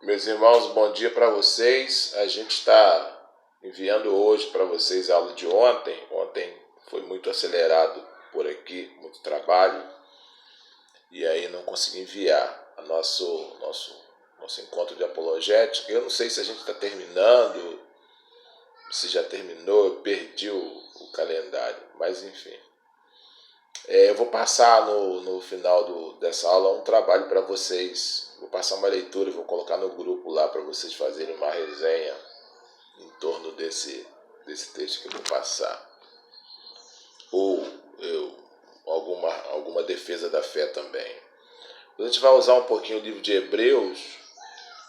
Meus irmãos, bom dia para vocês. A gente está enviando hoje para vocês a aula de ontem. Ontem foi muito acelerado por aqui, muito trabalho, e aí não consegui enviar a nosso encontro de apologética. Eu não sei se a gente está terminando, se já terminou, eu perdi o calendário, mas enfim. Eu vou passar no final dessa aula um trabalho para vocês. Vou passar uma leitura, vou colocar no grupo lá para vocês fazerem uma resenha em torno desse texto que eu vou passar. Ou alguma defesa da fé também. A gente vai usar um pouquinho o livro de Hebreus,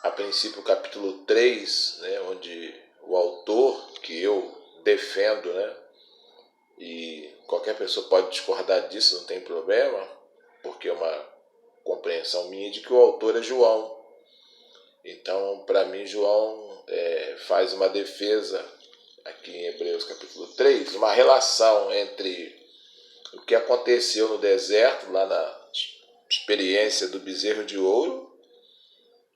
a princípio o capítulo 3, né, onde o autor, que eu defendo, né, e qualquer pessoa pode discordar disso, não tem problema, porque é uma compreensão minha de que o autor é João. Então, para mim, João faz uma defesa aqui em Hebreus capítulo 3, uma relação entre o que aconteceu no deserto, lá na experiência do bezerro de ouro,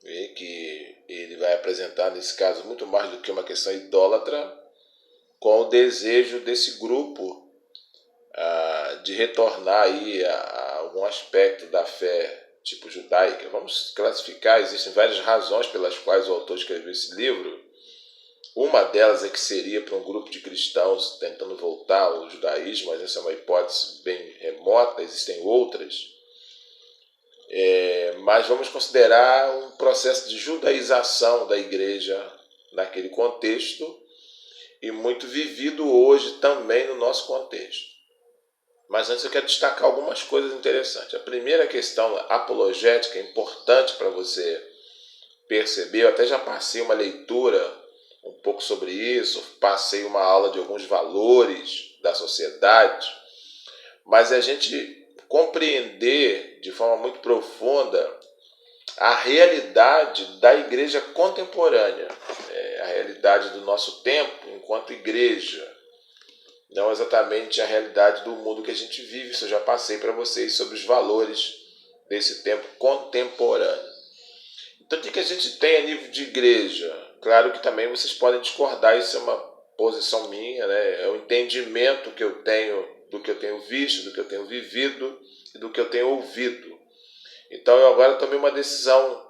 e que ele vai apresentar nesse caso muito mais do que uma questão idólatra, com o desejo desse grupo de retornar aí a algum aspecto da fé tipo judaica. Vamos classificar, existem várias razões pelas quais o autor escreveu esse livro. Uma delas é que seria para um grupo de cristãos tentando voltar ao judaísmo, mas essa é uma hipótese bem remota, existem outras. Mas vamos considerar um processo de judaização da igreja naquele contexto e muito vivido hoje também no nosso contexto. Mas antes eu quero destacar algumas coisas interessantes. A primeira questão apologética é importante para você perceber. Eu até já passei uma leitura um pouco sobre isso, passei uma aula de alguns valores da sociedade, mas a gente compreender de forma muito profunda a realidade da igreja contemporânea, a realidade do nosso tempo enquanto igreja, não exatamente a realidade do mundo que a gente vive. Isso eu já passei para vocês sobre os valores desse tempo contemporâneo. Então, o que a gente tem a nível de igreja? Claro que também vocês podem discordar, isso é uma posição minha, né? É o entendimento que eu tenho do que eu tenho visto, do que eu tenho vivido e do que eu tenho ouvido. Então, eu agora tomei uma decisão,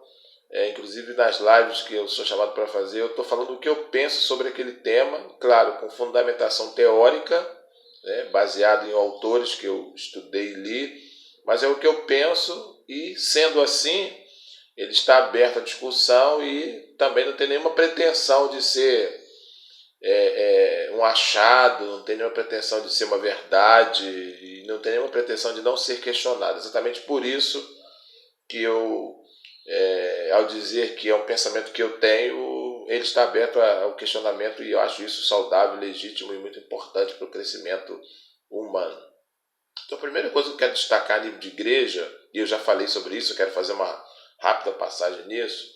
inclusive nas lives que eu sou chamado para fazer, eu estou falando o que eu penso sobre aquele tema, claro, com fundamentação teórica, né, baseado em autores que eu estudei e li, mas é o que eu penso e, sendo assim, ele está aberto à discussão e também não tem nenhuma pretensão de ser um achado, não tem nenhuma pretensão de ser uma verdade e não tem nenhuma pretensão de não ser questionado. Exatamente por isso que eu, ao dizer que é um pensamento que eu tenho, ele está aberto ao questionamento e eu acho isso saudável, legítimo e muito importante para o crescimento humano. Então, a primeira coisa que eu quero destacar a nível de igreja, e eu já falei sobre isso, eu quero fazer uma rápida passagem nisso,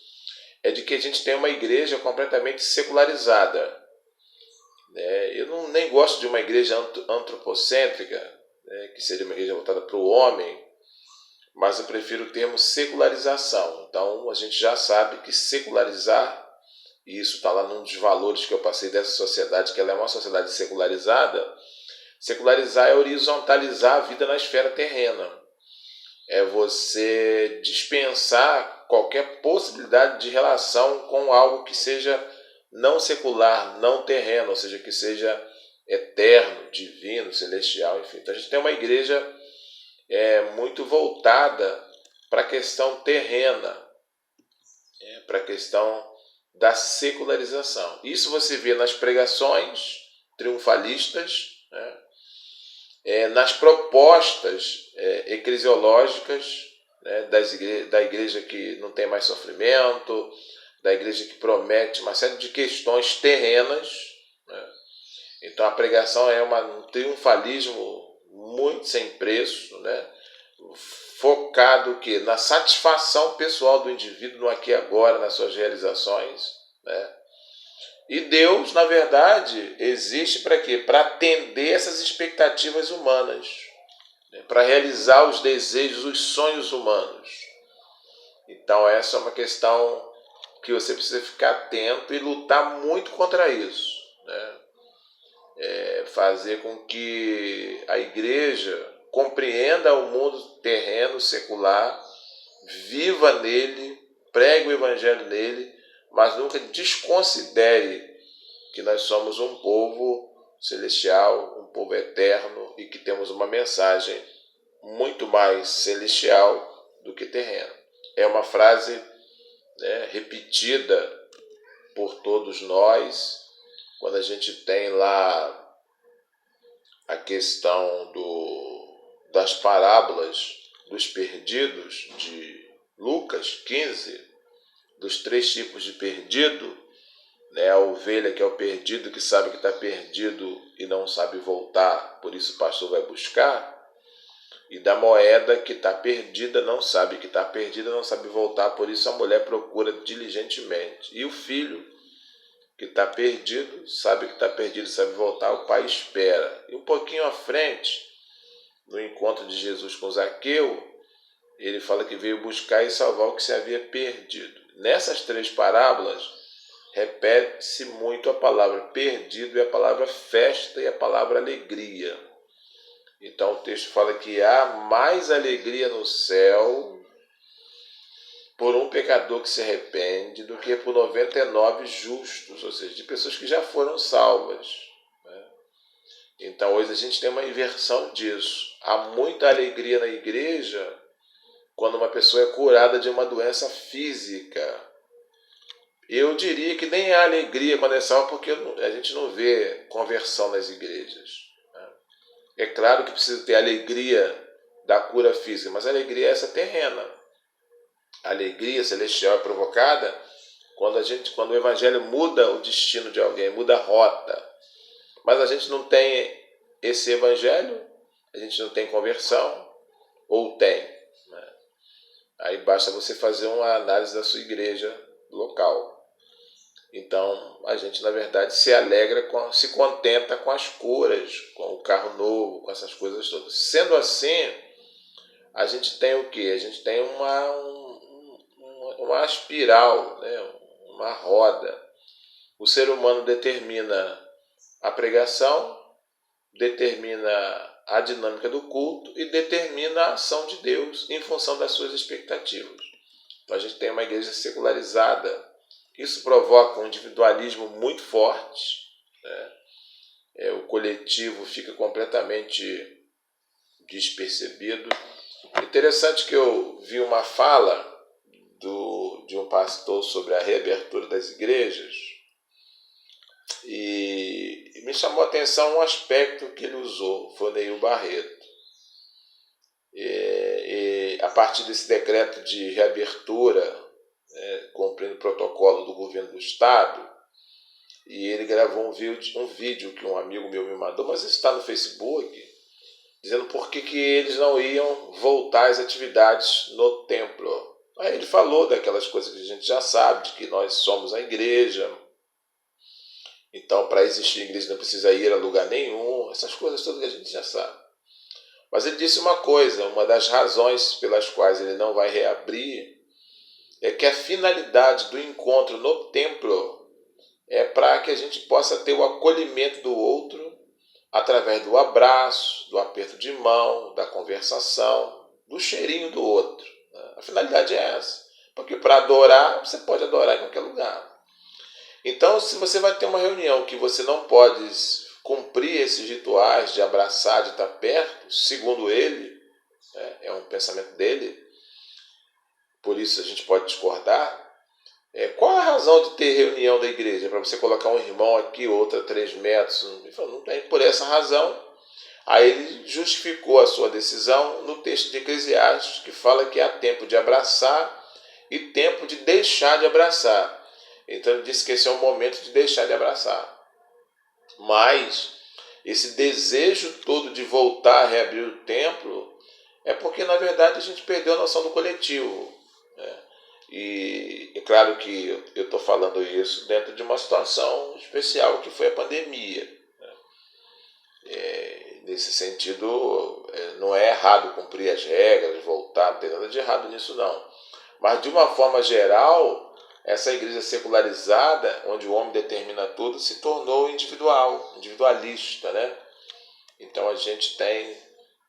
é de que a gente tem uma igreja completamente secularizada. Eu nem gosto de uma igreja antropocêntrica, que seria uma igreja voltada para o homem, mas eu prefiro o termo secularização. Então, a gente já sabe que secularizar, e isso está lá num dos valores que eu passei dessa sociedade, que ela é uma sociedade secularizada. Secularizar é horizontalizar a vida na esfera terrena. É você dispensar qualquer possibilidade de relação com algo que seja não secular, não terreno, ou seja, que seja eterno, divino, celestial, enfim. Então a gente tem uma igreja muito voltada para a questão terrena, para a questão da secularização. Isso você vê nas pregações triunfalistas, nas propostas eclesiológicas, da igreja que não tem mais sofrimento, da igreja que promete uma série de questões terrenas. Então a pregação é um triunfalismo muito sem preço, focado que na satisfação pessoal do indivíduo no aqui e agora, nas suas realizações. E Deus, na verdade, existe para quê? Para atender essas expectativas humanas, para realizar os desejos, os sonhos humanos. Então essa é uma questão que você precisa ficar atento e lutar muito contra isso, né? Fazer com que a igreja compreenda o mundo terreno, secular, viva nele, pregue o evangelho nele, mas nunca desconsidere que nós somos um povo celestial, um povo eterno e que temos uma mensagem muito mais celestial do que terrena. É uma frase, né, repetida por todos nós, quando a gente tem lá a questão das parábolas dos perdidos de Lucas 15, dos 3 tipos de perdido, né? A ovelha, que é o perdido, que sabe que está perdido e não sabe voltar, por isso o pastor vai buscar, e da moeda, que está perdida, não sabe que está perdida, não sabe voltar, por isso a mulher procura diligentemente. E o filho, que está perdido, sabe que está perdido, sabe voltar, o pai espera. E um pouquinho à frente, no encontro de Jesus com Zaqueu, ele fala que veio buscar e salvar o que se havia perdido. Nessas 3 parábolas, repete-se muito a palavra perdido e a palavra festa e a palavra alegria. Então o texto fala que há mais alegria no céu por um pecador que se arrepende do que por 99 justos, ou seja, de pessoas que já foram salvas, né? Então hoje a gente tem uma inversão disso. Há muita alegria na igreja quando uma pessoa é curada de uma doença física. Eu diria que nem há alegria quando é salvo, porque a gente não vê conversão nas igrejas, né? É claro que precisa ter alegria da cura física, mas a alegria é essa terrena. A alegria celestial é provocada quando o evangelho muda o destino de alguém, muda a rota. Mas a gente não tem esse evangelho, a gente não tem conversão, ou tem, né? Aí basta você fazer uma análise da sua igreja local. Então a gente, na verdade, se alegra, se contenta com as curas, com o carro novo, com essas coisas todas. Sendo assim, a gente tem o quê? A gente tem uma espiral, né? Uma roda. O ser humano determina a pregação, determina a dinâmica do culto e determina a ação de Deus em função das suas expectativas. Então a gente tem uma igreja secularizada. Isso provoca um individualismo muito forte, né? O coletivo fica completamente despercebido. Interessante que eu vi uma fala de um pastor sobre a reabertura das igrejas e me chamou a atenção um aspecto que ele usou, foi o Neil Barreto. E a partir desse decreto de reabertura, cumprindo o protocolo do governo do estado, e ele gravou um vídeo que um amigo meu me mandou, mas isso está no Facebook, dizendo por que eles não iam voltar às atividades no templo. Aí ele falou daquelas coisas que a gente já sabe, de que nós somos a igreja, então para existir igreja não precisa ir a lugar nenhum, essas coisas todas que a gente já sabe. Mas ele disse uma coisa, uma das razões pelas quais ele não vai reabrir é que a finalidade do encontro no templo é para que a gente possa ter o acolhimento do outro através do abraço, do aperto de mão, da conversação, do cheirinho do outro. A finalidade é essa. Porque para adorar, você pode adorar em qualquer lugar. Então, se você vai ter uma reunião que você não pode cumprir esses rituais de abraçar, de estar perto, segundo ele, é um pensamento dele, por isso a gente pode discordar, qual a razão de ter reunião da igreja? Para você colocar um irmão aqui, outro a 3 metros? Ele falou, não tem por essa razão. Aí ele justificou a sua decisão no texto de Eclesiastes, que fala que há tempo de abraçar e tempo de deixar de abraçar. Então ele disse que esse é o momento de deixar de abraçar. Mas esse desejo todo de voltar a reabrir o templo é porque, na verdade, a gente perdeu a noção do coletivo, né? E é claro que eu estou falando isso dentro de uma situação especial, que foi a pandemia, né? Nesse sentido, não é errado cumprir as regras, voltar, não tem nada de errado nisso não. Mas de uma forma geral, essa igreja secularizada, onde o homem determina tudo, se tornou individualista, né? Então a gente tem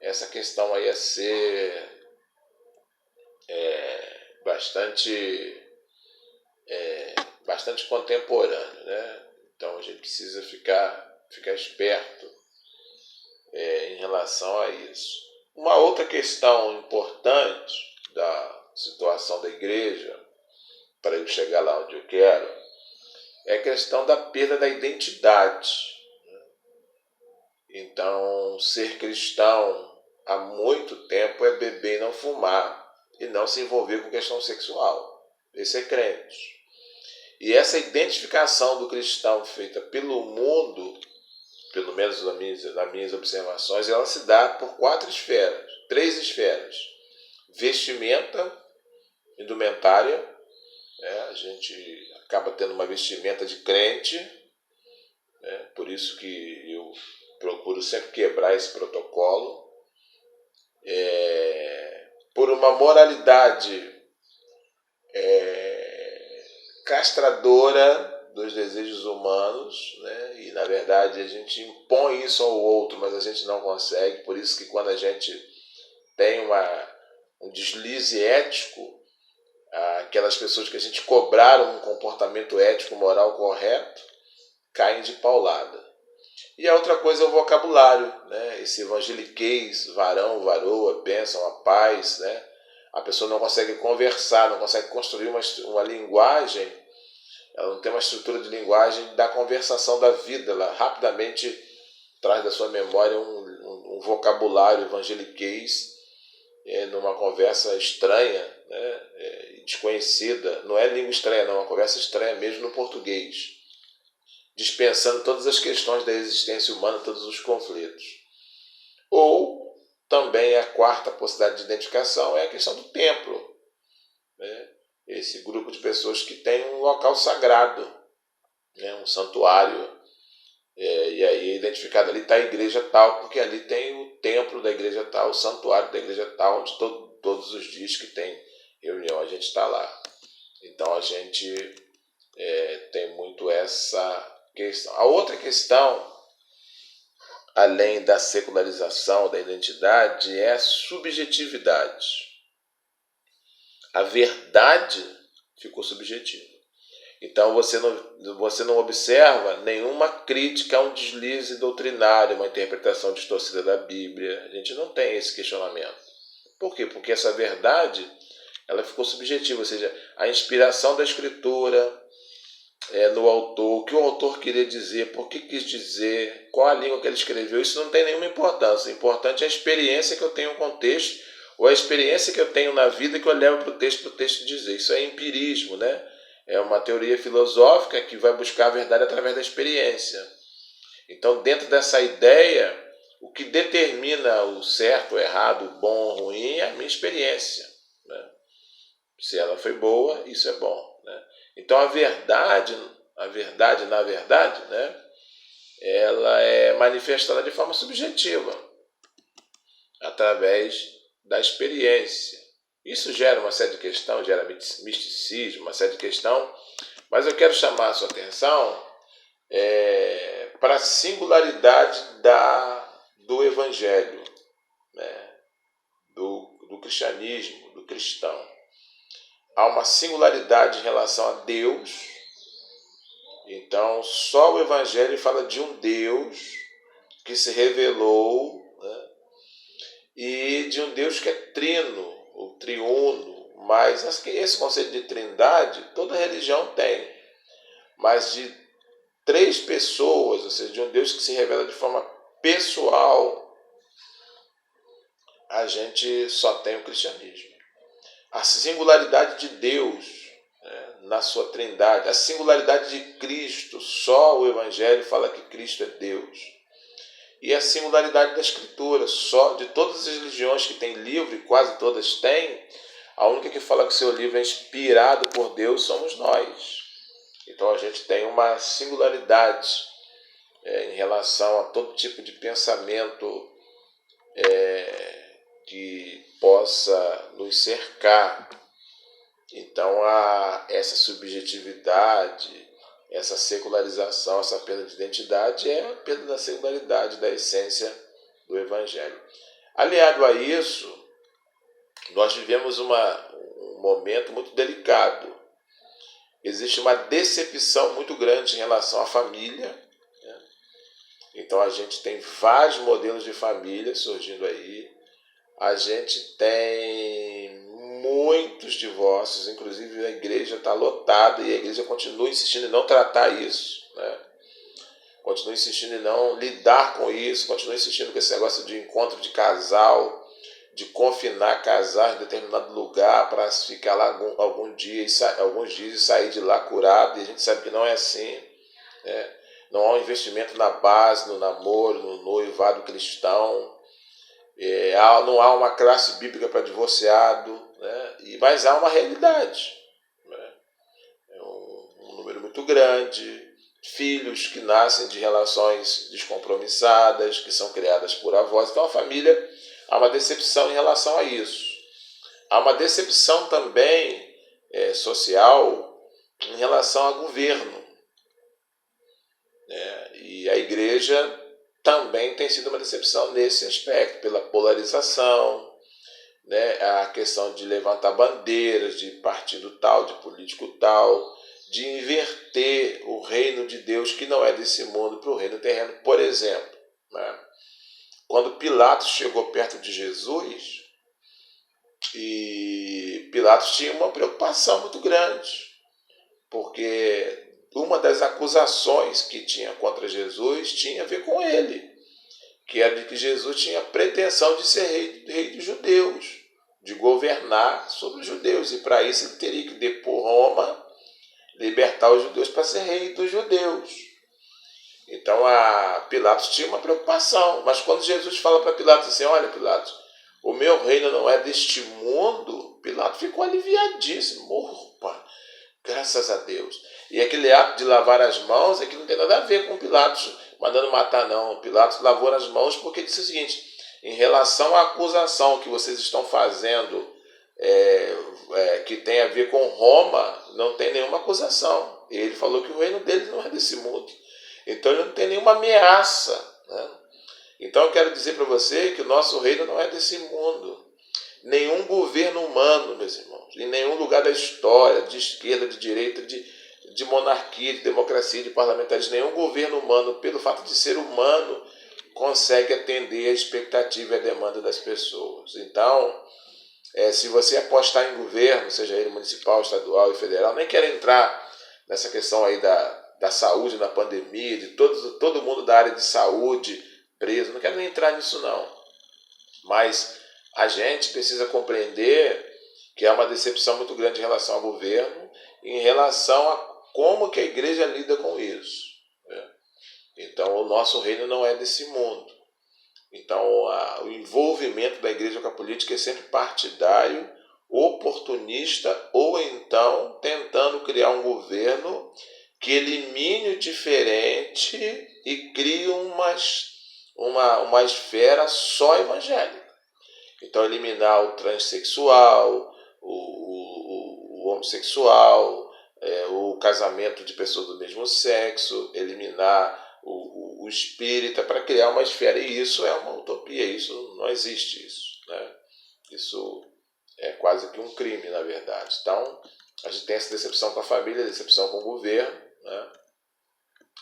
essa questão aí a ser bastante contemporâneo, né? Então a gente precisa ficar esperto em relação a isso. Uma outra questão importante da situação da igreja, para eu chegar lá onde eu quero, é a questão da perda da identidade. Então, ser cristão há muito tempo é beber e não fumar e não se envolver com questão sexual. Esse é crente. E essa identificação do cristão feita pelo mundo, pelo menos nas minhas observações, ela se dá por 3 esferas. Vestimenta, indumentária, a gente acaba tendo uma vestimenta de crente, por isso que eu procuro sempre quebrar esse protocolo, por uma moralidade castradora dos desejos humanos, né? E na verdade a gente impõe isso ao outro, mas a gente não consegue. Por isso que quando a gente tem um deslize ético, aquelas pessoas que a gente cobraram um comportamento ético, moral correto, caem de paulada. E a outra coisa é o vocabulário, né? Esse evangeliquez, varão, varoa, bênção, a paz, né? A pessoa não consegue conversar, não consegue construir uma linguagem, ela não tem uma estrutura de linguagem da conversação da vida, ela rapidamente traz da sua memória um vocabulário evangeliquez numa conversa estranha, né? Desconhecida, não é língua estranha não, é uma conversa estranha mesmo no português, dispensando todas as questões da existência humana, todos os conflitos. Ou também a quarta possibilidade de identificação é a questão do templo, né? Esse grupo de pessoas que tem um local sagrado, né? Um santuário, e aí identificado ali está a igreja tal, porque ali tem o templo da igreja tal, o santuário da igreja tal, onde todos os dias que tem reunião a gente está lá. Então a gente tem muito essa questão. A outra questão, além da secularização da identidade, é a subjetividade. A verdade ficou subjetiva. Então você não observa nenhuma crítica a um deslize doutrinário, uma interpretação distorcida da Bíblia. A gente não tem esse questionamento. Por quê? Porque essa verdade ela ficou subjetiva, ou seja, a inspiração da Escritura no autor, o que o autor queria dizer, por que quis dizer, qual a língua que ele escreveu, isso não tem nenhuma importância. O importante é a experiência que eu tenho com o texto, ou a experiência que eu tenho na vida que eu levo para o texto dizer. Isso é empirismo, né? É uma teoria filosófica que vai buscar a verdade através da experiência. Então, dentro dessa ideia, o que determina o certo, o errado, o bom, o ruim é a minha experiência, né? Se ela foi boa, isso é bom, né? Então a verdade, na verdade, né, ela é manifestada de forma subjetiva, através da experiência. Isso gera uma série de questões, gera misticismo, uma série de questões, mas eu quero chamar a sua atenção para a singularidade do Evangelho, né, do cristianismo, do cristão. Há uma singularidade em relação a Deus. Então, só o Evangelho fala de um Deus que se revelou, né? E de um Deus que é trino, ou triuno. Mas esse conceito de trindade, toda religião tem. Mas de 3 pessoas, ou seja, de um Deus que se revela de forma pessoal, a gente só tem o cristianismo. A singularidade de Deus, na sua trindade, a singularidade de Cristo, só o Evangelho fala que Cristo é Deus. E a singularidade da Escritura, só de todas as religiões que têm livro, e quase todas têm, a única que fala que seu livro é inspirado por Deus somos nós. Então a gente tem uma singularidade em relação a todo tipo de pensamento que possa nos cercar Então, essa subjetividade, essa secularização, essa perda de identidade é a perda da singularidade, da essência do Evangelho. Aliado a isso, nós vivemos um momento muito delicado. Existe uma decepção muito grande em relação à família, né? Então a gente tem vários modelos de família surgindo aí. A gente tem muitos divórcios, inclusive a igreja está lotada e a igreja continua insistindo em não tratar isso, né? Continua insistindo em não lidar com isso, continua insistindo com esse negócio de encontro de casal, de confinar casais em determinado lugar para ficar lá alguns dias e sair de lá curado, e a gente sabe que não é assim, né? Não há um investimento na base, no namoro, no noivado cristão, não há uma classe bíblica para divorciado, né? Mas há uma realidade, né? É um número muito grande, filhos que nascem de relações descompromissadas, que são criadas por avós. Então a família, há uma decepção em relação a isso. Há uma decepção também social em relação ao governo, né? E a igreja também tem sido uma decepção nesse aspecto, pela polarização, né? A questão de levantar bandeiras de partido tal, de político tal, de inverter o reino de Deus, que não é desse mundo, para o reino terreno. Por exemplo, né? Quando Pilatos chegou perto de Jesus, e Pilatos tinha uma preocupação muito grande, porque uma das acusações que tinha contra Jesus tinha a ver com ele, que era de que Jesus tinha pretensão de ser rei dos judeus, de governar sobre os judeus, e para isso ele teria que depor Roma, libertar os judeus para ser rei dos judeus. Então Pilatos tinha uma preocupação, mas quando Jesus fala para Pilatos assim: olha, Pilatos, o meu reino não é deste mundo, Pilatos ficou aliviadíssimo. Opa, graças a Deus. E aquele ato de lavar as mãos é que não tem nada a ver com Pilatos mandando matar, não. Pilatos lavou as mãos porque disse o seguinte: em relação à acusação que vocês estão fazendo, que tem a ver com Roma, não tem nenhuma acusação. Ele falou que o reino dele não é desse mundo. Então ele não tem nenhuma ameaça, né? Então eu quero dizer para você que o nosso reino não é desse mundo. Nenhum governo humano, meus irmãos, em nenhum lugar da história, de esquerda, de direita, de monarquia, de democracia, de parlamentarismo, nenhum governo humano, pelo fato de ser humano, consegue atender a expectativa e a demanda das pessoas. Então, se você apostar em governo, seja ele municipal, estadual e federal, nem quero entrar nessa questão aí da saúde na pandemia, de todo mundo da área de saúde preso, não quero nem entrar nisso não. Mas a gente precisa compreender que há uma decepção muito grande em relação ao governo, em relação a como que a igreja lida com isso, né? Então, o nosso reino não é desse mundo. Então, o envolvimento da igreja com a política é sempre partidário, oportunista, ou então tentando criar um governo que elimine o diferente e crie uma esfera só evangélica. Então, eliminar o transexual, o homossexual, o casamento de pessoas do mesmo sexo, eliminar o espírita, para criar uma esfera, e isso é uma utopia, isso não existe, isso, né? Isso é quase que um crime, na verdade. Então, a gente tem essa decepção com a família, decepção com o governo, né?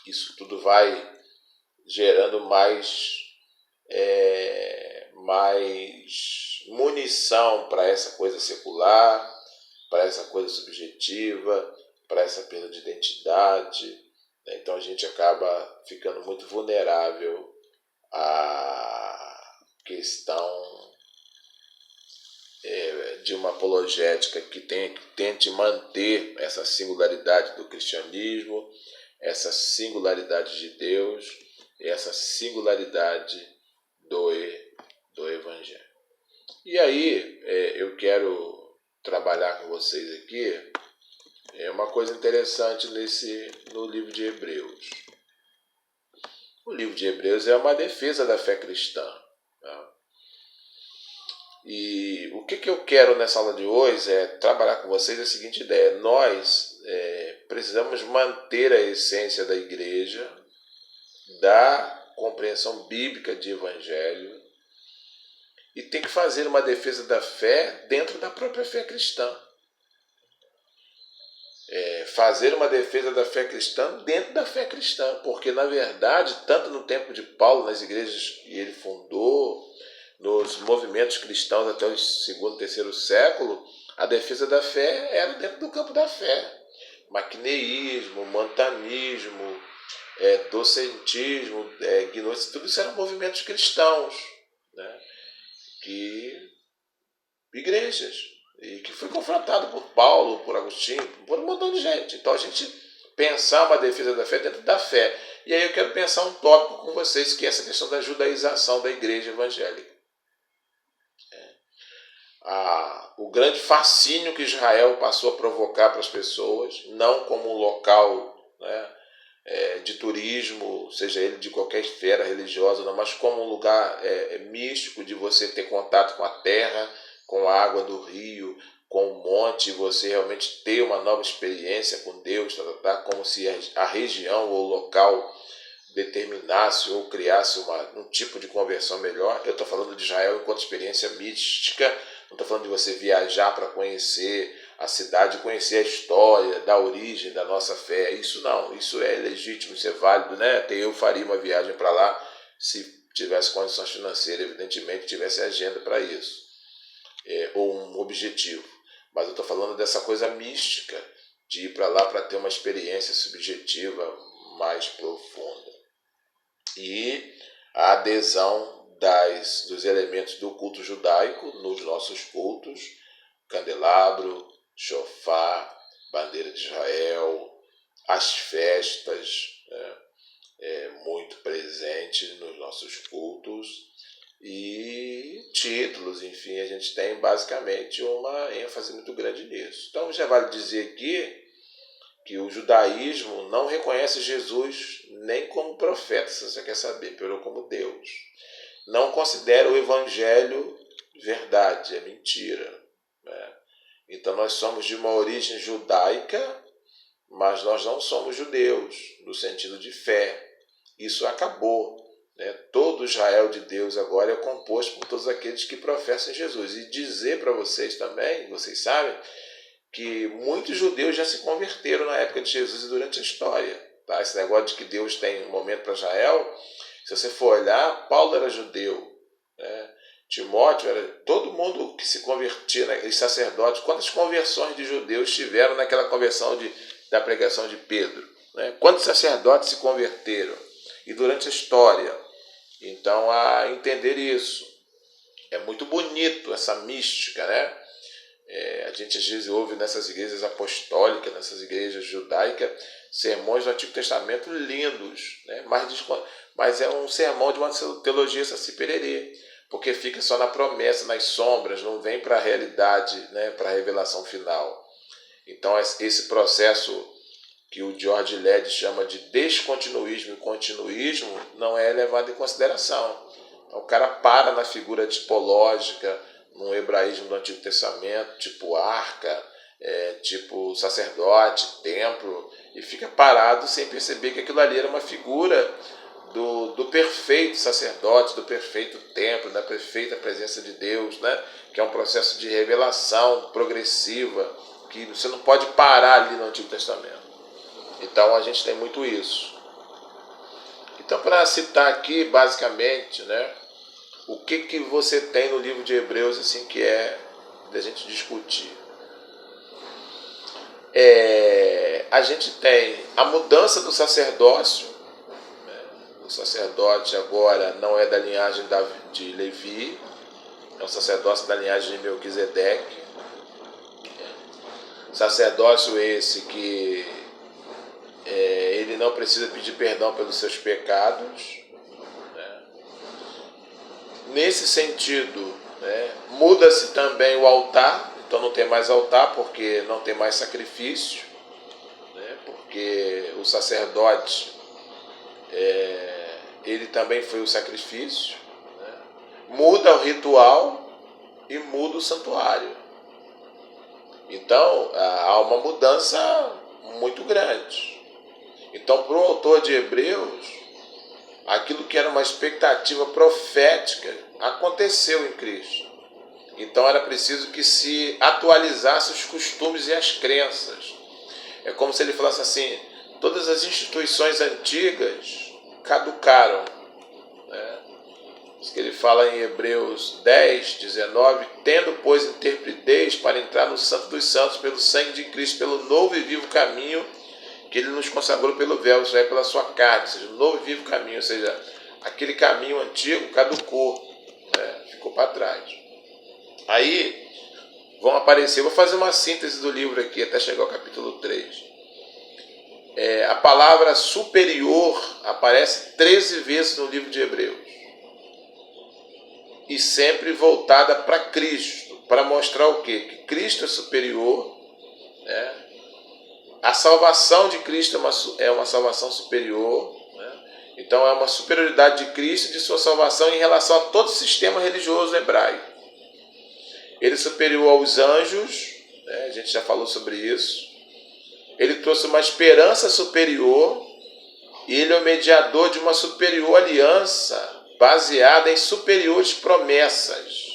Isso tudo vai gerando mais munição para essa coisa secular, para essa coisa subjetiva, para essa perda de identidade, né? Então a gente acaba ficando muito vulnerável à questão de uma apologética que tente manter essa singularidade do cristianismo, essa singularidade de Deus e essa singularidade do Evangelho. E aí eu quero trabalhar com vocês aqui uma coisa interessante no livro de Hebreus. O livro de Hebreus é uma defesa da fé cristã, tá? E o que eu quero nessa aula de hoje é trabalhar com vocês a seguinte ideia. Nós precisamos manter a essência da igreja, da compreensão bíblica de evangelho, e tem que fazer uma defesa da fé dentro da própria fé cristã. Fazer uma defesa da fé cristã dentro da fé cristã, porque na verdade, tanto no tempo de Paulo, nas igrejas que ele fundou, nos movimentos cristãos até o segundo, terceiro século, a defesa da fé era dentro do campo da fé. Maquineísmo, montanismo, docentismo, gnosticismo, tudo isso eram movimentos cristãos, né? Igrejas, e que foi confrontado por Paulo, por Agostinho, por um montão de gente. Então a gente pensar uma defesa da fé dentro da fé. E aí eu quero pensar um tópico com vocês, que é essa questão da judaização da igreja evangélica. O grande fascínio que Israel passou a provocar para as pessoas, não como um local, né, de turismo, seja ele de qualquer esfera religiosa, não, mas como um lugar místico, de você ter contato com a terra, com a água do rio, com o monte, e você realmente ter uma nova experiência com Deus, como se a região ou o local determinasse ou criasse um tipo de conversão melhor. Eu estou falando de Israel enquanto experiência mística, não estou falando de você viajar para conhecer a cidade, conhecer a história da origem da nossa fé. Isso não, isso é legítimo, isso é válido, né? Até eu faria uma viagem para lá se tivesse condições financeiras, evidentemente, tivesse agenda para isso, ou um objetivo. Mas eu estou falando dessa coisa mística, de ir para lá para ter uma experiência subjetiva mais profunda. E a adesão dos elementos do culto judaico nos nossos cultos, candelabro, shofar, bandeira de Israel, as festas, muito presente nos nossos cultos, e títulos, enfim, a gente tem basicamente uma ênfase muito grande nisso. Então já vale dizer aqui que o judaísmo não reconhece Jesus nem como profeta, se você quer saber, pelo como Deus. Não considera o evangelho verdade, é mentira, né? Então nós somos de uma origem judaica, mas nós não somos judeus, no sentido de fé. Isso acabou, né? Todo Israel de Deus agora é composto por todos aqueles que professam Jesus. E dizer para vocês também, vocês sabem, que muitos judeus já se converteram na época de Jesus e durante a história. Tá? Esse negócio de que Deus tem um momento para Israel, se você for olhar, Paulo era judeu, né? Timóteo era... Todo mundo que se convertia, né? Os sacerdotes, quantas conversões de judeus tiveram naquela conversão da pregação de Pedro? Né? Quantos sacerdotes se converteram? E durante a história. Então, a entender isso. É muito bonito essa mística, né? A gente às vezes ouve nessas igrejas apostólicas, nessas igrejas judaicas, sermões do Antigo Testamento lindos, né? Mas é um sermão de uma teologia saci-pererê, porque fica só na promessa, nas sombras, não vem para a realidade, né? Para a revelação final. Então esse processo que o George Led chama de descontinuísmo e continuísmo não é levado em consideração. Então, o cara para na figura tipológica, no hebraísmo do Antigo Testamento, tipo arca, tipo sacerdote, templo, e fica parado sem perceber que aquilo ali era uma figura do perfeito sacerdote, do perfeito templo, da perfeita presença de Deus, né? Que é um processo de revelação progressiva, que você não pode parar ali no Antigo Testamento. Então a gente tem muito isso. Então, para citar aqui, basicamente, né, o que você tem no livro de Hebreus assim, que é da gente discutir? A gente tem a mudança do sacerdócio, né? O sacerdote agora não é da linhagem de Levi, é um sacerdócio da linhagem de Melquisedeque. Sacerdócio esse que ele não precisa pedir perdão pelos seus pecados, né? Nesse sentido, né, muda-se também o altar, então não tem mais altar porque não tem mais sacrifício, né, porque o sacerdote ele também foi o sacrifício, né? Muda o ritual, e muda o santuário. Então, há uma mudança muito grande. Então, para o autor de Hebreus, aquilo que era uma expectativa profética aconteceu em Cristo. Então, era preciso que se atualizasse os costumes e as crenças. É como se ele falasse assim: todas as instituições antigas caducaram. Isso que ele fala em Hebreus 10, 19: tendo, pois, intrepidez para entrar no Santo dos Santos pelo sangue de Cristo, pelo novo e vivo caminho que ele nos consagrou pelo véu, isso é, pela sua carne, ou seja, o novo e vivo caminho, ou seja, aquele caminho antigo caducou, ficou para trás. Aí vão aparecer, vou fazer uma síntese do livro aqui até chegar ao capítulo 3. A palavra superior aparece 13 vezes no livro de Hebreus. E sempre voltada para Cristo, para mostrar o quê? Que Cristo é superior, né? A salvação de Cristo é uma salvação superior, né? Então é uma superioridade de Cristo e de sua salvação em relação a todo o sistema religioso hebraico. Ele é superior aos anjos, né? A gente já falou sobre isso. Ele trouxe uma esperança superior e ele é o mediador de uma superior aliança baseada em superiores promessas.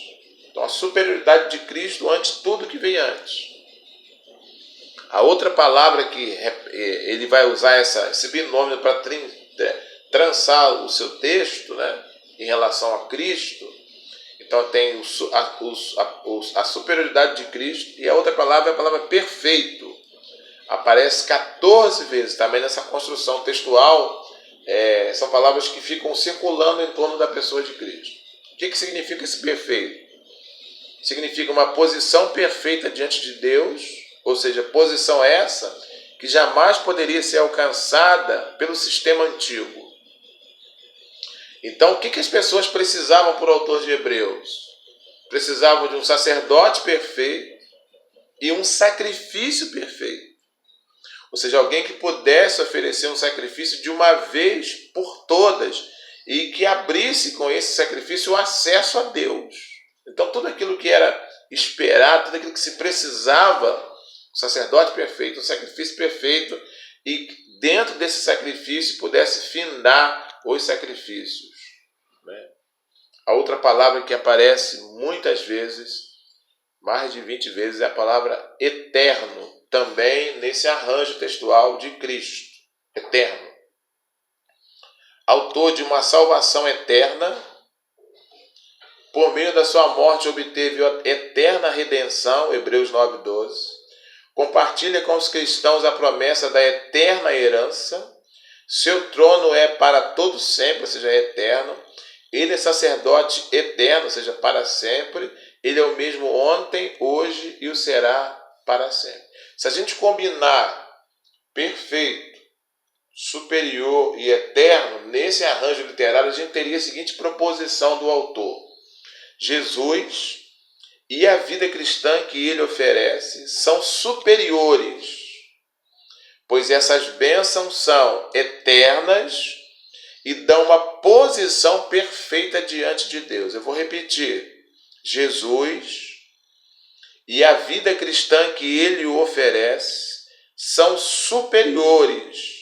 Então, a superioridade de Cristo ante tudo que vem antes. A outra palavra que ele vai usar esse binômio para trançar o seu texto, né, em relação a Cristo. Então, tem a superioridade de Cristo, e a outra palavra é a palavra perfeito. Aparece 14 vezes também nessa construção textual. São palavras que ficam circulando em torno da pessoa de Cristo. O que significa esse perfeito? Significa uma posição perfeita diante de Deus, ou seja, posição essa que jamais poderia ser alcançada pelo sistema antigo. Então, o que as pessoas precisavam por autor de Hebreus? Precisavam de um sacerdote perfeito e um sacrifício perfeito. Ou seja, alguém que pudesse oferecer um sacrifício de uma vez por todas e que abrisse com esse sacrifício o acesso a Deus. Então, tudo aquilo que era esperado, tudo aquilo que se precisava, um sacerdote perfeito, um sacrifício perfeito, e dentro desse sacrifício pudesse findar os sacrifícios. Né? A outra palavra que aparece muitas vezes, mais de 20 vezes, é a palavra eterno, também nesse arranjo textual de Cristo, eterno. Autor de uma salvação eterna, por meio da sua morte obteve a eterna redenção, Hebreus 9:12. Compartilha com os cristãos a promessa da eterna herança. Seu trono é para todo sempre, ou seja, é eterno. Ele é sacerdote eterno, ou seja, para sempre. Ele é o mesmo ontem, hoje e o será para sempre. Se a gente combinar perfeito, superior e eterno, nesse arranjo literário, a gente teria a seguinte proposição do autor: Jesus e a vida cristã que ele oferece são superiores, pois essas bênçãos são eternas e dão uma posição perfeita diante de Deus. Eu vou repetir: Jesus e a vida cristã que ele oferece são superiores,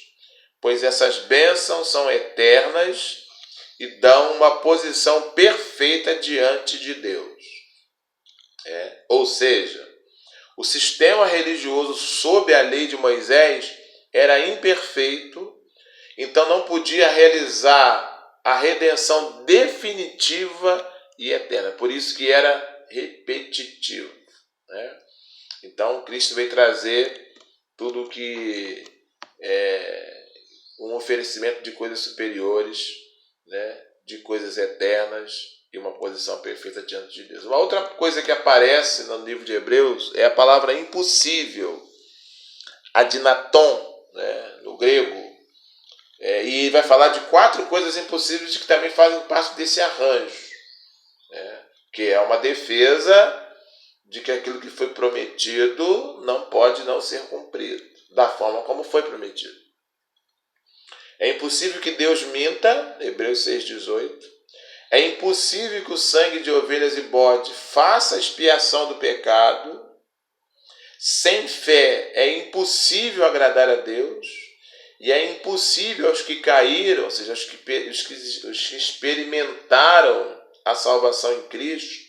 pois essas bênçãos são eternas e dão uma posição perfeita diante de Deus. Ou seja, o sistema religioso sob a lei de Moisés era imperfeito, então não podia realizar a redenção definitiva e eterna. Por isso que era repetitivo. Né? Então, Cristo veio trazer tudo que é um oferecimento de coisas superiores, né? De coisas eternas e uma posição perfeita diante de Deus. Uma outra coisa que aparece no livro de Hebreus é a palavra impossível, adinaton, né? No grego. E vai falar de 4 coisas impossíveis que também fazem parte desse arranjo, né? Que é uma defesa de que aquilo que foi prometido não pode não ser cumprido da forma como foi prometido. É impossível que Deus minta, Hebreus 6,18. É impossível que o sangue de ovelhas e bode faça a expiação do pecado. Sem fé é impossível agradar a Deus. E é impossível aos que caíram, ou seja, os que experimentaram a salvação em Cristo,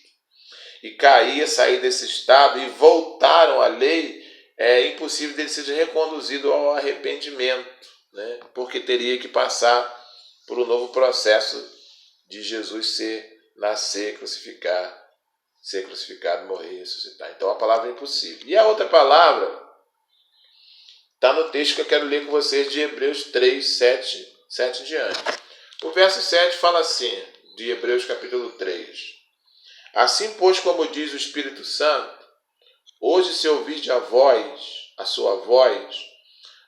e sair desse estado e voltaram à lei, é impossível dele ser reconduzido ao arrependimento, né? Porque teria que passar por um novo processo de Jesus nascer, ser crucificado, morrer e ressuscitar. Então a palavra é impossível. E a outra palavra está no texto que eu quero ler com vocês de Hebreus 3, 7 em diante. O verso 7 fala assim, de Hebreus capítulo 3. Assim, pois, como diz o Espírito Santo, hoje se ouvirdes a sua voz,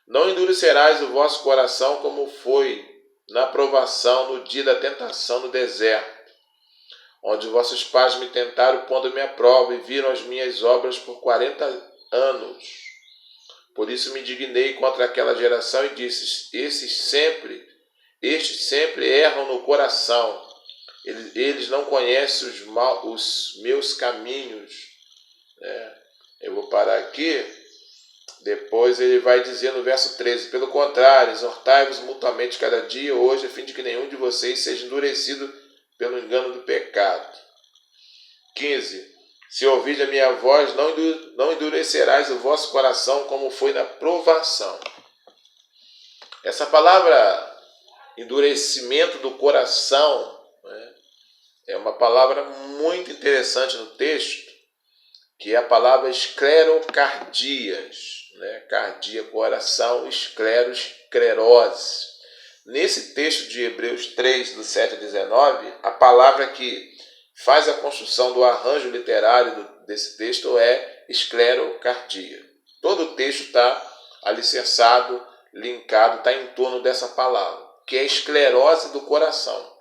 não endurecerás o vosso coração como foi na provação no dia da tentação no deserto, onde vossos pais me tentaram pondo-me à prova e viram as minhas obras por 40 anos. Por isso me indignei contra aquela geração e disse, estes sempre erram no coração. Eles não conhecem os meus caminhos. Eu vou parar aqui. Depois ele vai dizer no verso 13, pelo contrário, exortai-vos mutuamente cada dia hoje, a fim de que nenhum de vocês seja endurecido pelo engano do pecado. 15. Se ouvirdes a minha voz, não endurecerás o vosso coração como foi na provação. Essa palavra endurecimento do coração, né, é uma palavra muito interessante no texto, que é a palavra esclerocardias, né? Cardia, coração, esclerose. Nesse texto de Hebreus 3, do 7 a 19, a palavra que faz a construção do arranjo literário desse texto é esclerocardia. Todo o texto está alicerçado, linkado, está em torno dessa palavra, que é esclerose do coração.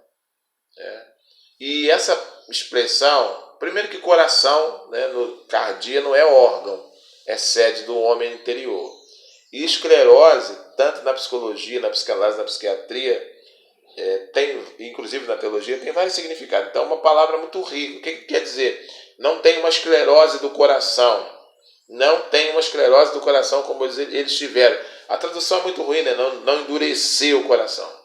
E essa expressão, primeiro que coração, né, cardia não é órgão, é sede do homem interior. E esclerose, tanto na psicologia, na psicanálise, na psiquiatria, inclusive na teologia, tem vários significados. Então é uma palavra muito rica. O que quer dizer? Não tem uma esclerose do coração. Não tem uma esclerose do coração como eles tiveram. A tradução é muito ruim, né? Não endureceu o coração.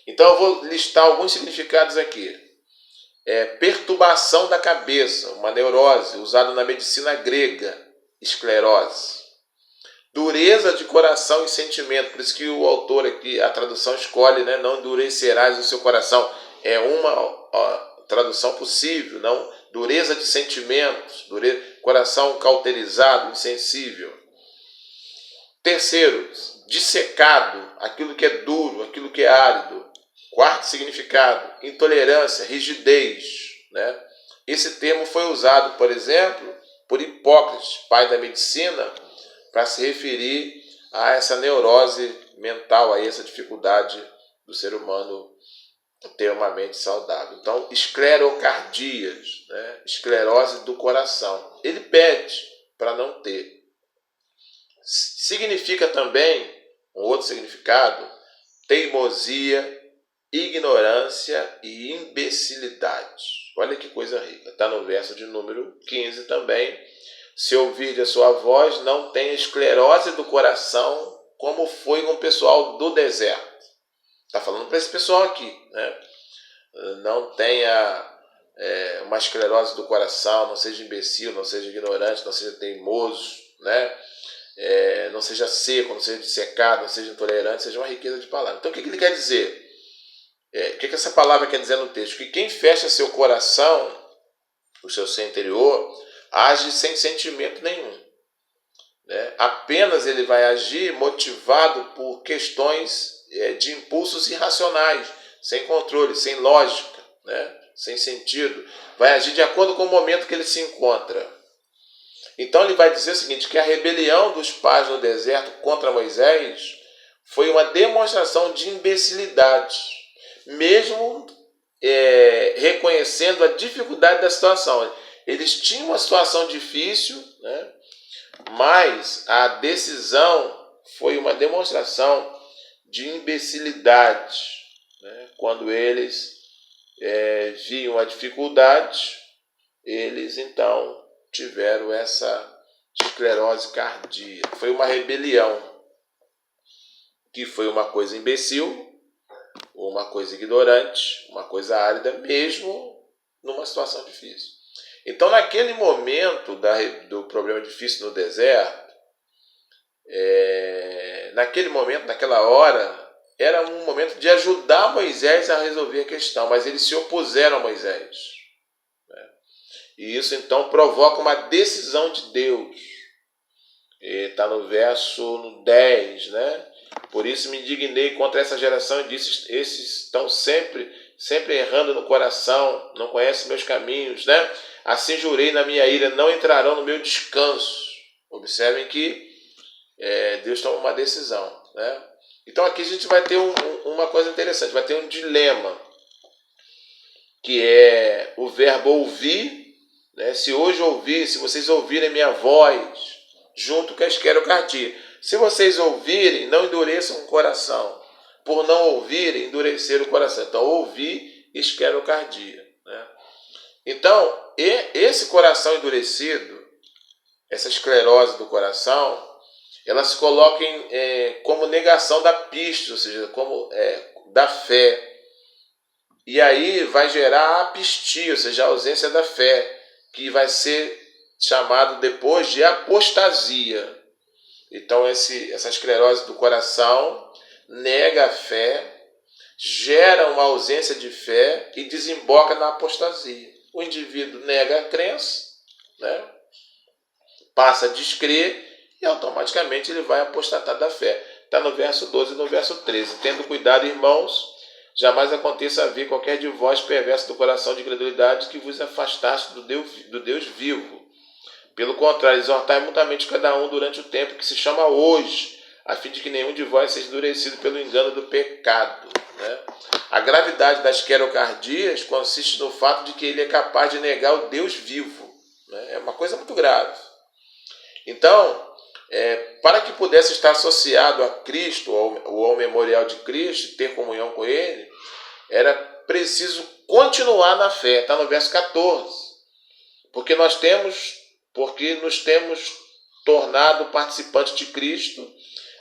Então eu vou listar alguns significados aqui. Perturbação da cabeça, uma neurose, usado na medicina grega, esclerose. Dureza de coração e sentimento, por isso que o autor aqui, a tradução escolhe, né, não endurecerás o seu coração. É uma tradução possível, não dureza de sentimentos, coração cauterizado, insensível. Terceiro, dissecado, aquilo que é duro, aquilo que é árido. Quarto significado, intolerância, rigidez, né? Esse termo foi usado, por exemplo, por Hipócrates, pai da medicina, para se referir a essa neurose mental, a essa dificuldade do ser humano ter uma mente saudável. Então, esclerocardias, né? Esclerose do coração. Ele pede para não ter. Significa também, um outro significado, teimosia, ignorância e imbecilidade. Olha que coisa rica. Está no verso de número 15 também. Se ouvir a sua voz, não tenha esclerose do coração, como foi com o pessoal do deserto. Está falando para esse pessoal aqui, né? Não tenha uma esclerose do coração, não seja imbecil, não seja ignorante, não seja teimoso, né? Não seja seco, não seja dissecado, não seja intolerante, seja uma riqueza de palavras. Então o que ele quer dizer? O que essa palavra quer dizer no texto? Que quem fecha seu coração, o seu ser interior, age sem sentimento nenhum. Né? Apenas ele vai agir motivado por questões de impulsos irracionais, sem controle, sem lógica, né? Sem sentido. Vai agir de acordo com o momento que ele se encontra. Então ele vai dizer o seguinte, que a rebelião dos pais no deserto contra Moisés foi uma demonstração de imbecilidade, mesmo reconhecendo a dificuldade da situação. Eles tinham uma situação difícil, né? Mas a decisão foi uma demonstração de imbecilidade, né? Quando eles viam a dificuldade, eles então tiveram essa esclerose cardíaca. Foi uma rebelião, que foi uma coisa imbecil, uma coisa ignorante, uma coisa árida, mesmo numa situação difícil. Então, naquele momento do problema difícil no deserto, naquele momento, naquela hora, era um momento de ajudar Moisés a resolver a questão, mas eles se opuseram a Moisés. E isso então provoca uma decisão de Deus. Está no verso 10, né? Por isso me indignei contra essa geração e disse: esses estão sempre errando no coração, não conhecem meus caminhos, né? Assim jurei na minha ira, não entrarão no meu descanso. Observem que Deus toma uma decisão, né? Então aqui a gente vai ter uma coisa interessante, vai ter um dilema, que é o verbo ouvir, né? Se vocês ouvirem minha voz, junto com a esclerocardia. Se vocês ouvirem, não endureçam o coração. Por não ouvirem, endurecer o coração. Então, ouvir, esclerocardia, né? Então, esse coração endurecido, essa esclerose do coração, ela se coloca como negação da piste, ou seja, como da fé. E aí vai gerar a apistia, ou seja, a ausência da fé, que vai ser chamado depois de apostasia. Então, essa esclerose do coração nega a fé, gera uma ausência de fé e desemboca na apostasia. O indivíduo nega a crença, né? Passa a descrer e automaticamente ele vai apostatar da fé. Está no verso 12 e no verso 13. Tendo cuidado, irmãos, jamais aconteça haver qualquer de vós perverso do coração de incredulidade que vos afastaste do Deus vivo. Pelo contrário, exortai mutuamente cada um durante o tempo que se chama hoje, a fim de que nenhum de vós seja endurecido pelo engano do pecado, né? A gravidade das esclerocardias consiste no fato de que ele é capaz de negar o Deus vivo, né? É uma coisa muito grave. Então, para que pudesse estar associado a Cristo, ou ao memorial de Cristo, ter comunhão com Ele, era preciso continuar na fé. Está no verso 14. Porque nos temos tornado participantes de Cristo,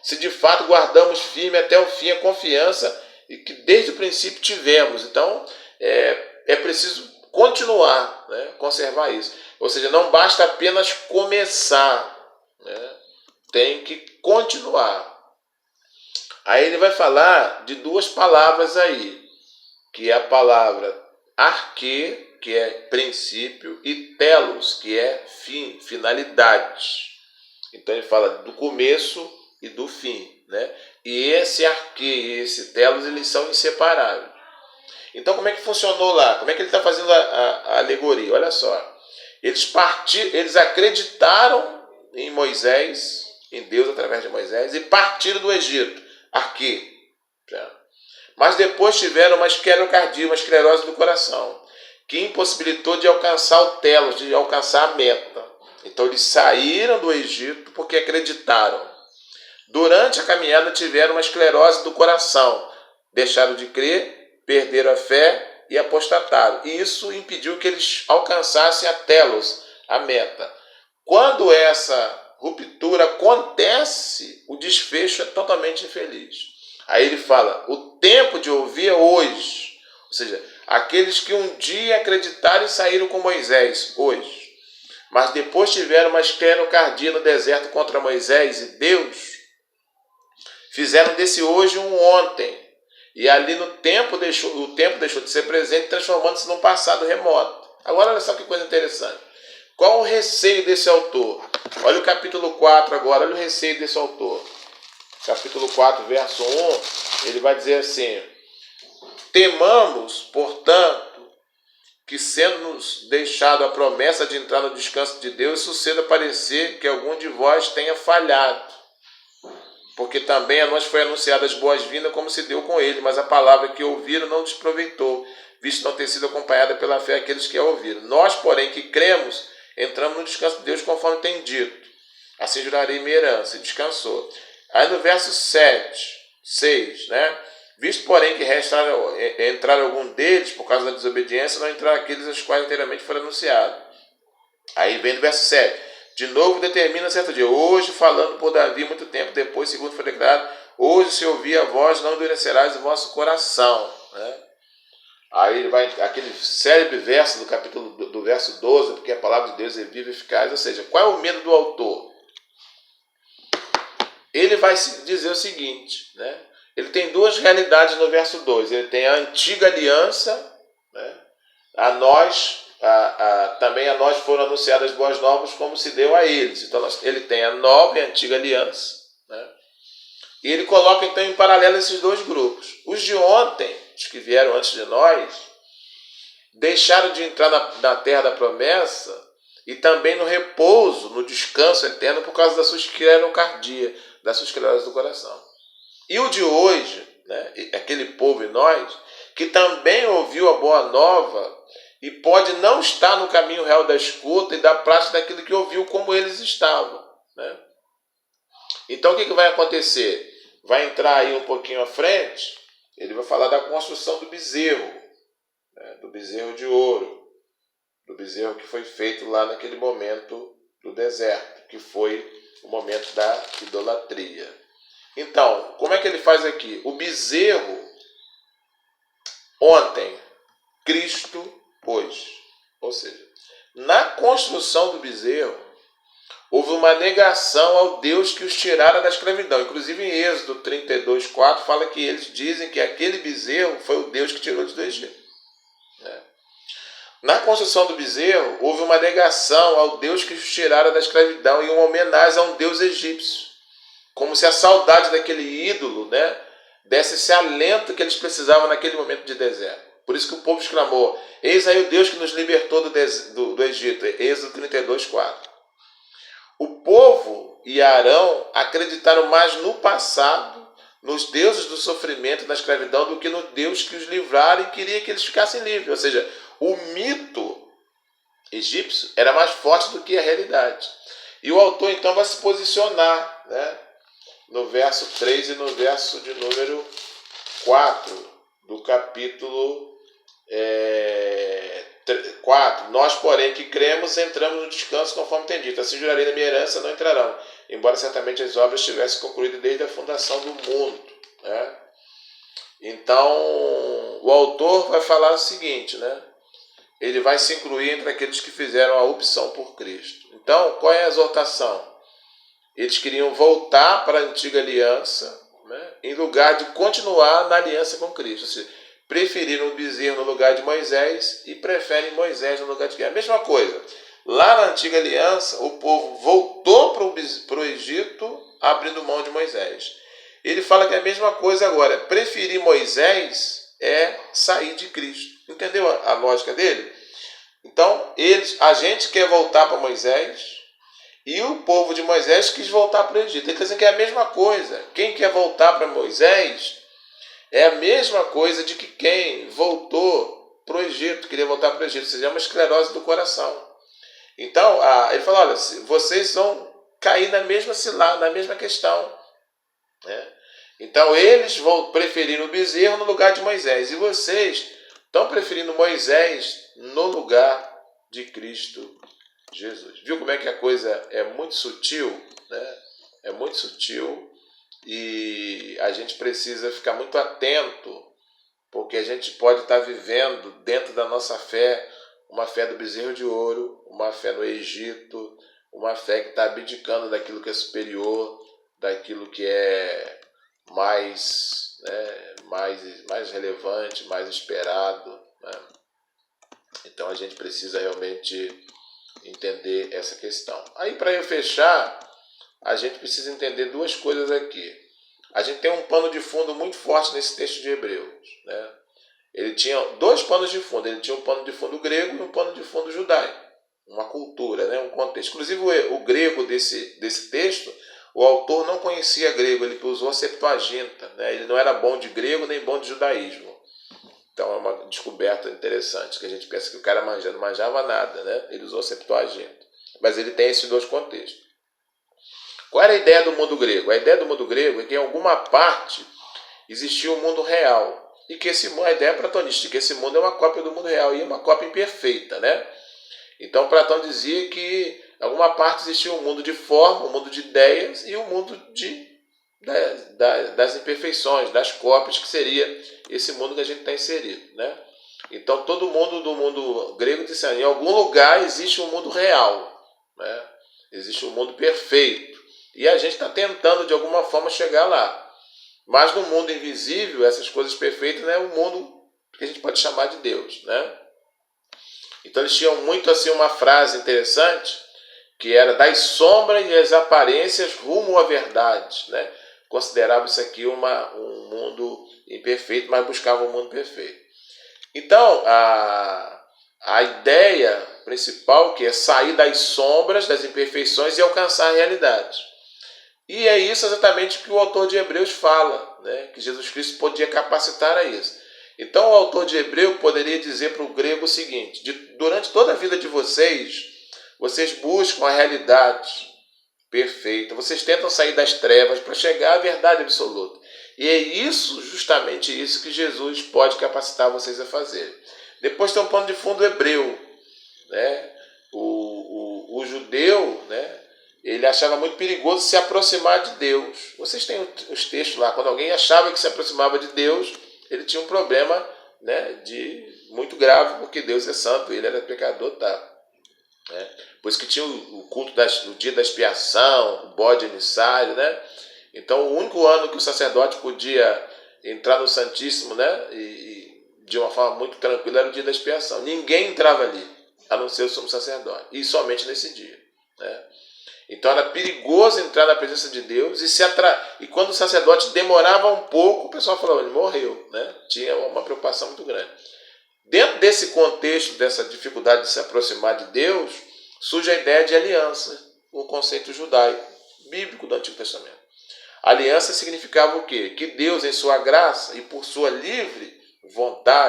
se de fato guardamos firme até o fim a confiança e que desde o princípio tivemos. Então, é preciso continuar, né? Conservar isso. Ou seja, não basta apenas começar, né? Tem que continuar. Aí ele vai falar de duas palavras aí, que é a palavra arque, que é princípio, e telos, que é fim, finalidade. Então ele fala do começo e do fim, né? E esse arque e esse telos, eles são inseparáveis. Então como é que funcionou lá? Como é que ele está fazendo a alegoria? Olha só. Eles acreditaram em Moisés, em Deus através de Moisés, e partiram do Egito. Arque. Mas depois tiveram uma esclerocardia, uma esclerose do coração, que impossibilitou de alcançar o telos, de alcançar a meta. Então eles saíram do Egito porque acreditaram. Durante a caminhada tiveram uma esclerose do coração, deixaram de crer, perderam a fé e apostataram. E isso impediu que eles alcançassem a telos, a meta. Quando essa ruptura acontece, o desfecho é totalmente infeliz. Aí ele fala, o tempo de ouvir é hoje. Ou seja, aqueles que um dia acreditaram e saíram com Moisés, hoje. Mas depois tiveram uma esclerocardia no deserto contra Moisés e Deus, fizeram desse hoje um ontem. E ali o tempo deixou de ser presente, transformando-se num passado remoto. Agora olha só que coisa interessante. Qual o receio desse autor? Olha o capítulo 4 agora, olha o receio desse autor. Capítulo 4, verso 1, ele vai dizer assim: temamos, portanto, que sendo-nos deixado a promessa de entrar no descanso de Deus, suceda parecer que algum de vós tenha falhado. Porque também a nós foi anunciada as boas-vindas como se deu com ele, mas a palavra que ouviram não desproveitou, visto não ter sido acompanhada pela fé aqueles que a ouviram. Nós, porém, que cremos, entramos no descanso de Deus conforme tem dito. Assim jurarei minha herança, e descansou. Aí no verso 6, né? Visto, porém, que entrar algum deles por causa da desobediência, não entrar aqueles aos quais inteiramente foi anunciado. Aí vem no verso 7. De novo determina certo dia. Hoje, falando por Davi, muito tempo depois, segundo foi declarado, hoje se ouvir a voz, não endurecerás o vosso coração. Né? Aí ele vai, aquele célebre verso do capítulo do verso 12, porque a palavra de Deus é viva e eficaz. Ou seja, qual é o medo do autor? Ele vai dizer o seguinte, né? Ele tem duas realidades no verso 2. Ele tem a antiga aliança, né? Também a nós foram anunciadas boas novas, como se deu a eles. Então ele tem a nova e a antiga aliança, né? E ele coloca então em paralelo esses dois grupos. Os de ontem, os que vieram antes de nós, deixaram de entrar na terra da promessa e também no repouso, no descanso eterno, por causa da sua esclerocardia, da sua esclerose do coração. E o de hoje, né, aquele povo e nós, que também ouviu a boa nova e pode não estar no caminho real da escuta e da prática daquilo que ouviu como eles estavam. Né? Então o que vai acontecer? Vai entrar aí um pouquinho à frente, ele vai falar da construção do bezerro, né, do bezerro de ouro, do bezerro que foi feito lá naquele momento do deserto, que foi o momento da idolatria. Então, como é que ele faz aqui? O bezerro, ontem, Cristo, hoje. Ou seja, na construção do bezerro, houve uma negação ao Deus que os tirara da escravidão. Inclusive em Êxodo 32:4 fala que eles dizem que aquele bezerro foi o Deus que tirou eles do Egito. Na construção do bezerro, houve uma negação ao Deus que os tirara da escravidão e uma homenagem a um Deus egípcio. Como se a saudade daquele ídolo, né, desse esse alento que eles precisavam naquele momento de deserto. Por isso que o povo exclamou, eis aí o Deus que nos libertou do Egito. Êxodo 32:4. O povo e Arão acreditaram mais no passado, nos deuses do sofrimento e da escravidão, do que no Deus que os livrara e queria que eles ficassem livres. Ou seja, o mito egípcio era mais forte do que a realidade. E o autor então vai se posicionar, né, no verso 3 e no verso de número 4 do capítulo 4. Nós, porém, que cremos, entramos no descanso conforme tem dito. Assim jurarei da minha herança, não entrarão, embora certamente as obras tivessem concluído desde a fundação do mundo. Né? Então, o autor vai falar o seguinte, né? Ele vai se incluir entre aqueles que fizeram a opção por Cristo. Então, qual é a exortação? Eles queriam voltar para a antiga aliança, né, em lugar de continuar na aliança com Cristo. Ou seja, preferiram o bezerro no lugar de Moisés e preferem Moisés no lugar de quem? A mesma coisa. Lá na antiga aliança, o povo voltou para o Egito abrindo mão de Moisés. Ele fala que é a mesma coisa agora. Preferir Moisés é sair de Cristo. Entendeu a lógica dele? Então, a gente quer voltar para Moisés, e o povo de Moisés quis voltar para o Egito. Ele está dizendo que é a mesma coisa. Quem quer voltar para Moisés é a mesma coisa de que quem voltou para o Egito, queria voltar para o Egito. Ou seja, é uma esclerose do coração. Então, ele fala, olha, vocês vão cair na mesma cilada, na mesma questão. Né? Então, eles vão preferir o bezerro no lugar de Moisés. E vocês estão preferindo Moisés no lugar de Cristo Jesus. Viu como é que a coisa é muito sutil? Né? É muito sutil e a gente precisa ficar muito atento, porque a gente pode estar vivendo dentro da nossa fé uma fé do bezerro de ouro, uma fé no Egito, uma fé que está abdicando daquilo que é superior, daquilo que é mais, né, mais relevante, mais esperado. Né? Então a gente precisa realmente entender essa questão. Aí, para eu fechar, a gente precisa entender duas coisas aqui. A gente tem um pano de fundo muito forte nesse texto de Hebreus. Né? Ele tinha dois panos de fundo. Ele tinha um pano de fundo grego e um pano de fundo judaico. Uma cultura, né? Um contexto. Inclusive, o grego desse texto, o autor não conhecia grego. Ele usou a Septuaginta. Né? Ele não era bom de grego nem bom de judaísmo. Então é uma descoberta interessante, que a gente pensa que o cara não manjava nada, né? Ele usou a Septuaginta. Mas ele tem esses dois contextos. Qual era a ideia do mundo grego? A ideia do mundo grego é que em alguma parte existia um mundo real. E que a ideia platonista, que esse mundo é uma cópia do mundo real, e é uma cópia imperfeita, né? Então Platão dizia que em alguma parte existia um mundo de forma, um mundo de ideias e um mundo das imperfeições, das cópias, que seria esse mundo que a gente está inserido, né? Então todo mundo do mundo grego disse assim, em algum lugar existe um mundo real, né? Existe um mundo perfeito. E a gente está tentando de alguma forma chegar lá. Mas no mundo invisível, essas coisas perfeitas, né, é o mundo que a gente pode chamar de Deus, né? Então eles tinham muito assim uma frase interessante, que era das sombras e as aparências rumo à verdade, né? Considerava isso aqui um mundo imperfeito, mas buscava um mundo perfeito. Então, a ideia principal, que é sair das sombras, das imperfeições e alcançar a realidade. E é isso exatamente que o autor de Hebreus fala, né? Que Jesus Cristo podia capacitar a isso. Então o autor de Hebreu poderia dizer para o grego o seguinte, durante toda a vida de vocês buscam a realidade perfeita, vocês tentam sair das trevas para chegar à verdade absoluta. E é isso, justamente isso, que Jesus pode capacitar vocês a fazer. Depois tem um pano de fundo hebreu, né? O judeu, né? Ele achava muito perigoso se aproximar de Deus. Vocês têm os textos lá. Quando alguém achava que se aproximava de Deus, ele tinha um problema, né, muito grave, porque Deus é santo, ele era pecador, tá? Né? Por isso que tinha o culto do dia da expiação, o bode emissário, né? Então o único ano que o sacerdote podia entrar no Santíssimo, né, e de uma forma muito tranquila, era o dia da expiação. Ninguém entrava ali, a não ser o sumo sacerdote, e somente nesse dia, né? Então era perigoso entrar na presença de Deus e quando o sacerdote demorava um pouco, o pessoal falava, ele morreu, né? Tinha uma preocupação muito grande. Dentro desse contexto, dessa dificuldade de se aproximar de Deus, surge a ideia de aliança, o conceito judaico, bíblico do Antigo Testamento. Aliança significava o quê? Que Deus, em sua graça e por sua livre vontade,